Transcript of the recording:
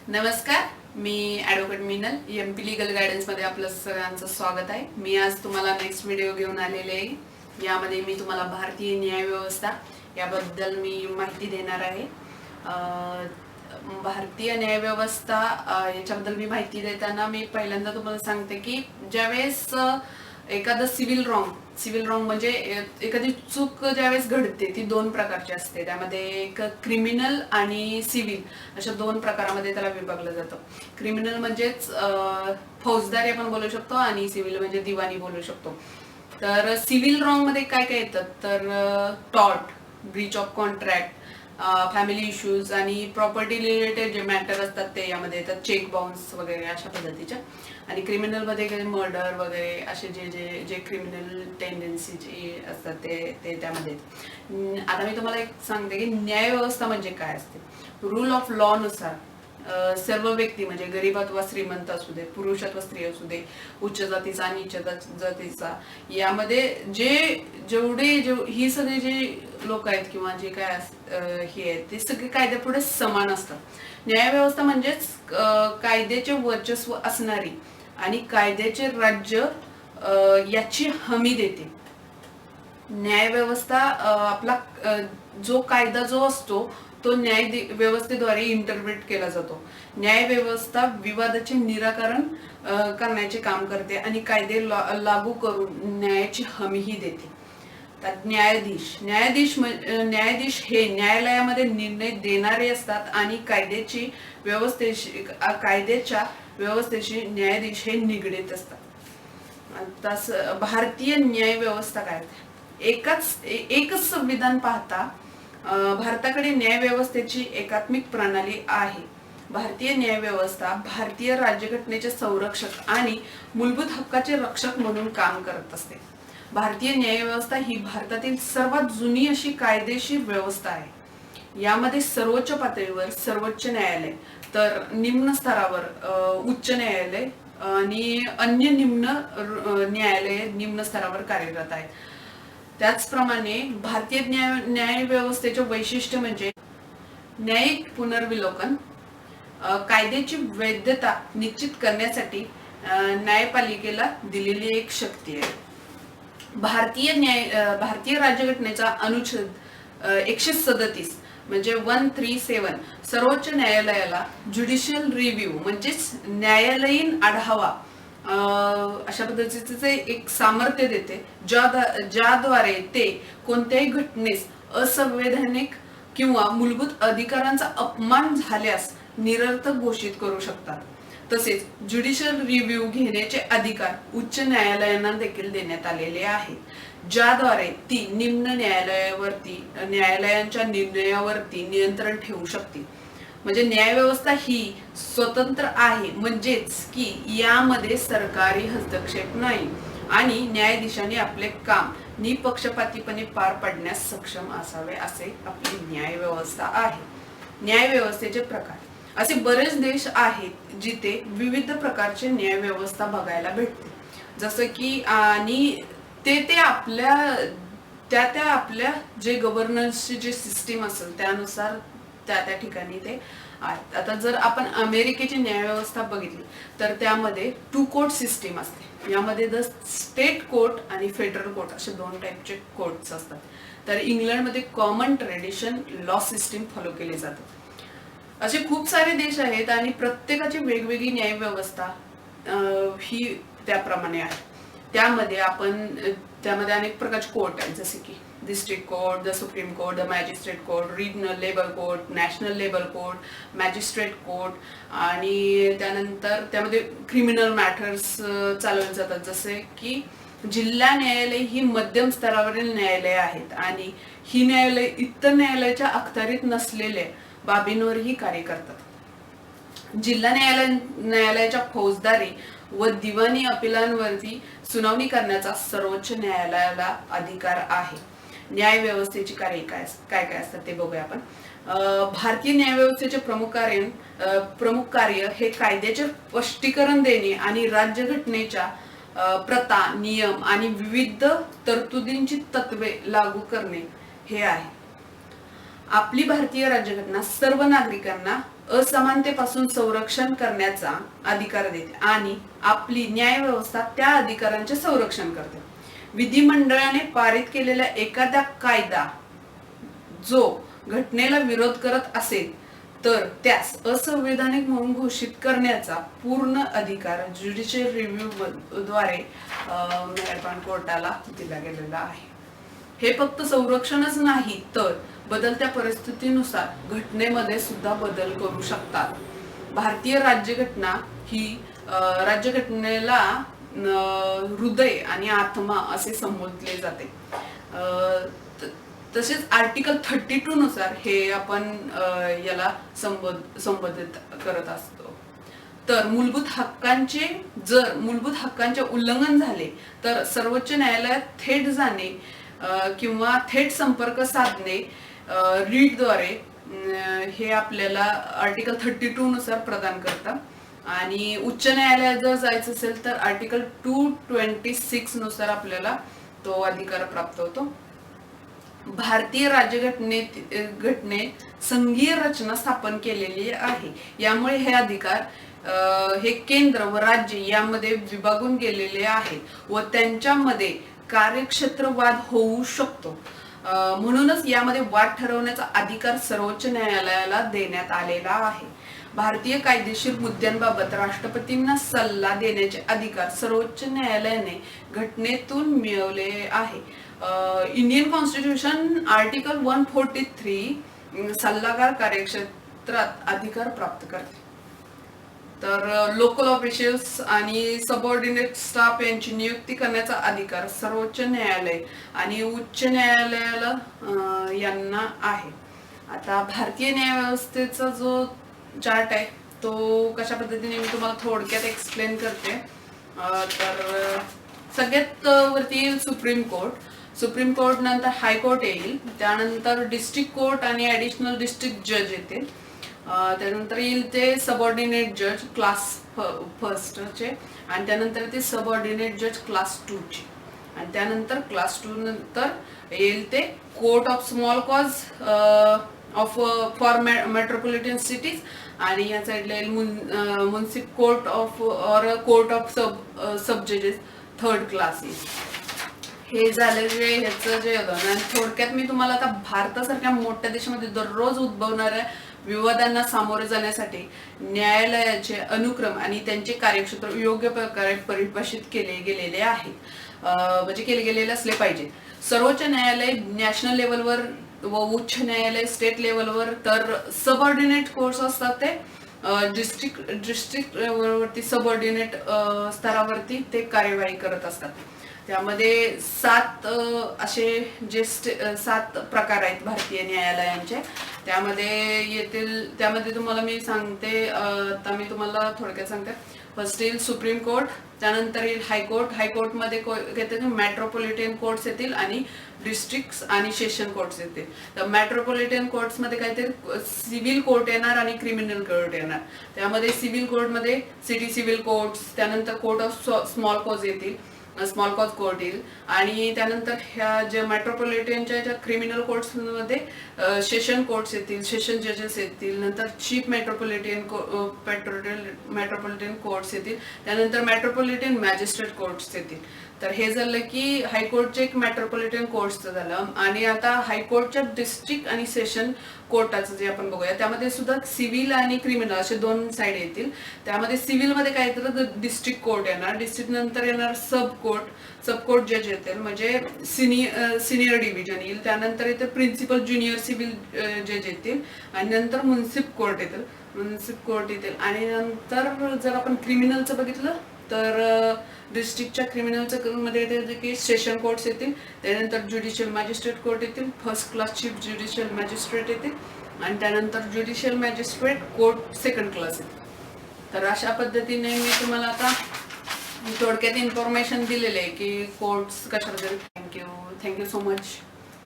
नमस्कार, मी advocate Minal MP legal गायडन्समध्ये आपलं सगळ्यांचं स्वागत आहे. मी आज तुम्हाला नेक्स्ट व्हिडिओ घेऊन आलेले आहे. यामध्ये मी तुम्हाला भारतीय न्याय व्यवस्था याबद्दल मी माहिती देणार आहे. भारतीय न्याय व्यवस्था याच्याबद्दल मी माहिती देताना मी पहिल्यांदा तुम्हाला सांगते की ज्यावेळेस एखादं सिव्हिल रॉंग म्हणजे एखादी चूक ज्यावेळेस घडते ती दोन प्रकारची असते. त्यामध्ये एक क्रिमिनल आणि सिव्हिल अशा दोन प्रकारामध्ये त्याला विभागलं जातं. क्रिमिनल म्हणजेच फौजदारी आपण बोलू शकतो आणि सिव्हिल म्हणजे दिवाणी बोलू शकतो. तर सिव्हिल रॉंग मध्ये काय काय येतात तर tort, Breach of contract, family issues आणि प्रॉपर्टी रिलेटेड जे मॅटर असतात ते यामध्ये येतात. चेक बाउन्स वगैरे अशा पद्धतीच्या. आणि क्रिमिनल मध्ये काही मर्डर वगैरे असे जे जे जे क्रिमिनल टेंडन्सी जे असतात ते त्यामध्ये. आता मी तुम्हाला एक सांगते की न्याय व्यवस्था म्हणजे काय असते. रूल ऑफ लॉ नुसार सर्व व्यक्ती म्हणजे गरीब अथवा श्रीमंत असू दे, पुरुष अथवा स्त्री असू दे, उच्च जातीचा आणि नीच जातीचा, यामध्ये जेवढे ही सगळे जे लोक आहेत किंवा जे काय हे आहेत ते सगळे कायद्यापुढे समान असतात. न्याय व्यवस्था म्हणजेच कायद्याचे वर्चस्व असणारी आणि कायद्याचे राज्य याची हमी देते. न्याय व्यवस्था आपला जो कायदा जो असतो तो न्याय व्यवस्थेद्वारे इंटरप्रेट केला जातो. न्याय व्यवस्था विवादाचे निराकरण करण्याचे काम करते आणि कायदे लागू करून न्यायाची हमीही देते. तर न्यायाधीश हे न्यायालयामध्ये निर्णय देणारे असतात आणि कायद्याच्या व्यवस्थेशी न्यायाधीश हे निगडीत असतात. तसं भारतीय न्याय व्यवस्था काय, एकच संविधान पाहता भारताकडे न्याय व्यवस्थेची एकात्मिक प्रणाली आहे. भारतीय न्याय व्यवस्था भारतीय राज्यघटनेचे संरक्षक आणि मूलभूत हक्काचे रक्षक म्हणून काम करत असते. भारतीय न्याय व्यवस्था ही भारतातील सर्वात जुनी अशी कायदेशीर व्यवस्था आहे. यामध्ये सर्वोच्च पातळीवर सर्वोच्च न्यायालय, तर निम्न स्तरावर उच्च न्यायालय आणि अन्य निम्न न्यायालय निम्न स्तरावर कार्यरत आहेत. त्याचप्रमाणे भारतीय न्याय व्यवस्थेचे वैशिष्ट्य म्हणजे न्यायिक पुनर्विलोकन, कायद्याची वैधता निश्चित करण्यासाठी न्यायपालिकेला दिलेली एक शक्ती आहे. भारतीय राज्यघटनेचा अनुच्छेद 137 म्हणजे 137 सर्वोच्च न्यायालयाला ज्युडिशियल रिव्ह्यू म्हणजेच न्यायालयीन आढावा अशा पद्धतीचे एक सामर्थ्य देते, ज्याद्वारे ते कोणत्याही घटनेस असंवैधानिक किंवा मूलभूत अधिकारांचा अपमान झाल्यास निरर्थक घोषित करू शकतात. तसेच ज्युडिशियल रिव्ह्यू घेण्याचे अधिकार उच्च न्यायालयांना देखील देण्यात आलेले आहेत, ज्याद्वारे ती निम्न न्यायालयांच्या निर्णयावरती नियंत्रण ठेवू शकते. म्हणजे न्याय व्यवस्था ही स्वतंत्र आहे, म्हणजेच की यामध्ये सरकारी हस्तक्षेप नाही आणि न्यायाधीशांनी आपले काम निपक्षपातीपणे पार पाडण्यास सक्षम असावे, असे आपली न्याय व्यवस्था आहे. न्याय व्यवस्थेचे प्रकार, असे बरेच देश आहेत जिथे विविध प्रकारचे न्याय व्यवस्था बघायला भेटते. जसं की आणि ते आपल्या जे गव्हर्नन्सची जे सिस्टीम असेल त्यानुसार त्या ठिकाणी ते आहेत. आता जर आपण अमेरिकेची न्याय व्यवस्था बघितली तर त्यामध्ये 2 कोर्ट सिस्टीम असते. यामध्ये द स्टेट कोर्ट आणि फेडरल कोर्ट असे 2 टाईपचे कोर्ट्स असतात. तर इंग्लंडमध्ये common tradition law system follow केली जाते. असे खूप सारे देश आहेत आणि प्रत्येकाची वेगवेगळी न्याय व्यवस्था ही त्याप्रमाणे आहे. त्यामध्ये अनेक प्रकारचे कोर्ट आहेत, जसे की district court, the supreme court, the magistrate court, regional labour court, national labour court, magistrate court, आणि त्यानंतर त्यामध्ये क्रिमिनल मॅटर्स चालवले जातात. जसे की जिल्हा न्यायालय ही मध्यम स्तरावरील न्यायालय आहेत आणि ही न्यायालय इतर न्यायालयाच्या अखत्यारीत नसलेल्या बाबींवरही कार्य करतात. जिल्हा न्यायालयाच्या फौजदारी व दिवाणी अपिलांवरती सुनावणी करण्याचा सर्वोच्च न्यायालयाला अधिकार आहे. न्याय व्यवस्थेची कार्य काय असतात ते बघूया आपण. भारतीय न्याय व्यवस्थेचे प्रमुख कार्य हे कायद्याचे स्पष्टीकरण देणे आणि राज्यघटनेच्या प्रथा, नियम आणि विविध तरतुदींची तत्वे लागू करणे हे आहे. आपली भारतीय राज्यघटना सर्व नागरिकांना असमानतेपासून संरक्षण करण्याचा अधिकार देते आणि आपली न्याय व्यवस्था त्या अधिकारांचे संरक्षण करते. विधिमंडळाने पारित केलेला एखादा कायदा जो घटनेला विरोध करत असेल तर त्यास असंवैधानिक म्हणून घोषित करण्याचा पूर्ण अधिकार ज्युडिशियल रिव्ह्यू द्वारे मेहरबान कोर्टाला दिला गेलेला आहे. हे फक्त संरक्षणच नाही तर बदलत्या परिस्थितीनुसार घटनेमध्ये सुद्धा बदल करू शकतात. भारतीय राज्यघटना ही राज्यघटनेला हृदय आणि आत्मा असे संबोधले जाते. तसेच आर्टिकल 32 नुसार हे आपण याला संबोधित करत असतो. तर जर मूलभूत हक्कांचे उल्लंघन झाले तर सर्वोच्च न्यायालयात थेट जाणे किंवा थेट संपर्क साधणे रीटद्वारे हे आपल्याला आर्टिकल 32 नुसार प्रदान करतात. आणि उच्च न्यायालयात जर जायचं असेल तर आर्टिकल 226 नुसार आपल्याला तो अधिकार प्राप्त होतो. भारतीय घटनेत संघीय रचना स्थापन केलेली आहे. यामुळे हे अधिकार हे केंद्र व राज्य यामध्ये विभागून गेलेले आहेत व त्यांच्यामध्ये कार्यक्षेत्र वाद होऊ शकतो. म्हणूनच यामध्ये वाद ठरवण्याचा अधिकार सर्वोच्च न्यायालयाला देण्यात आलेला आहे. भारतीय कायदेशीर मुद्द्यांबाबत राष्ट्रपतींना सल्ला देण्याचे अधिकार सर्वोच्च न्यायालयाने घटनेतून मिळवले आहे. इंडियन कॉन्स्टिट्यूशन आर्टिकल 143 सल्लागार कार्यक्षेत्रात अधिकार प्राप्त करते. तर लोकल ऑफिशियल्स आणि सबऑर्डिनेट स्टाफ यांची नियुक्ती करण्याचा अधिकार सर्वोच्च न्यायालय आणि उच्च न्यायालयाला यांना आहे. आता भारतीय न्यायव्यवस्थेचा जो चार्ट आहे तो कशा पद्धतीने मी तुम्हाला थोडक्यात एक्सप्लेन करते. तर सगळ्यात वरती येईल सुप्रीम कोर्ट नंतर हायकोर्ट येईल, त्यानंतर डिस्ट्रिक्ट कोर्ट आणि ऍडिशनल डिस्ट्रिक्ट जज येतील, त्यानंतर येईल ते सबऑर्डिनेट जज क्लास फर्स्टचे, आणि त्यानंतर ते सबऑर्डिनेट जज क्लास 2 चे, आणि त्यानंतर क्लास 2 नंतर येईल ते court of small cause for metropolitan cities, आणि या साईडला येईल म्युनिसिपल कोर्ट ऑफ और कोर्ट ऑफ सब जजेस 3rd क्लास येईल. हे झाले ह्याचं जे होतं. थोडक्यात मी तुम्हाला आता भारतासारख्या मोठ्या देशामध्ये दररोज उद्भवणाऱ्या विवादांना सामोरे जाण्यासाठी न्यायालयाचे अनुक्रम आणि त्यांचे कार्यक्षेत्र योग्य प्रकारे परिभाषित केले गेलेले आहेत, म्हणजे केले गेलेले असले पाहिजे. सर्वोच्च न्यायालय नॅशनल लेवलवर व उच्च न्यायालय स्टेट लेवलवर, तर सबऑर्डिनेट कोर्ट्स असतात ते डिस्ट्रिक्ट लेवलवरती सबऑर्डिनेट स्तरावरती ते कार्यवाही करत असतात. त्यामध्ये 7 असे जे 7 प्रकार आहेत भारतीय न्यायालयांचे. त्यामध्ये तुम्हाला मी सांगते, आता मी तुम्हाला थोडक्यात सांगते. फर्स्ट येईल सुप्रीम कोर्ट, त्यानंतर येईल हायकोर्टमध्ये येतील मेट्रोपॉलिटन कोर्ट्स येतील, आणि डिस्ट्रिक्ट आणि सेशन कोर्ट्स येतील. तर मेट्रोपॉलिटन कोर्ट्स मध्ये काहीतरी सिव्हिल कोर्ट येणार आणि क्रिमिनल कोर्ट येणार. त्यामध्ये सिव्हिल कोर्टमध्ये सिटी सिव्हिल कोर्ट्स, त्यानंतर कोर्ट ऑफ स्मॉल कॉज येतील, स्मॉल कॉज कोर्ट येईल, आणि त्यानंतर ह्या ज्या मेट्रोपॉलिटनच्या ज्या क्रिमिनल कोर्ट्समध्ये सेशन कोर्ट्स येतील, सेशन जजेस येतील, नंतर चीफ मेट्रोपॉलिटन कोर्ट्स येतील, त्यानंतर मेट्रोपॉलिटन मॅजिस्ट्रेट कोर्ट्स येतील. तर हे झालं की हायकोर्टचे एक मेट्रोपॉलिटन कोर्ट्सचं झालं. आणि आता हायकोर्टच्या डिस्ट्रिक्ट आणि सेशन कोर्टाचं जे आपण बघूया, त्यामध्ये सुद्धा सिव्हिल आणि क्रिमिनल असे 2 साइड येतील. त्यामध्ये सिव्हिल मध्ये काय येतं, डिस्ट्रिक्ट कोर्ट येणार, डिस्ट्रिक्ट नंतर येणार सब कोर्ट जज येतील, म्हणजे सिनियर डिव्हिजन येईल, त्यानंतर येते प्रिन्सिपल ज्युनियर सिव्हिल जज येतील, आणि नंतर म्युनिसिपल कोर्ट येतील. आणि नंतर जर आपण क्रिमिनलचं बघितलं तर डिस्ट्रिक्टच्या क्रिमिनलच्या मध्ये येते की सेशन कोर्ट्स येतील, त्यानंतर ज्युडिशियल मॅजिस्ट्रेट कोर्ट येतील, first class chief judicial magistrate येतील, आणि त्यानंतर judicial magistrate court 2nd class येतील. तर अशा पद्धतीने मी तुम्हाला आता थोडक्यात इन्फॉर्मेशन दिलेले आहे की कोर्ट्स कशाबद्दल. Thank you so much.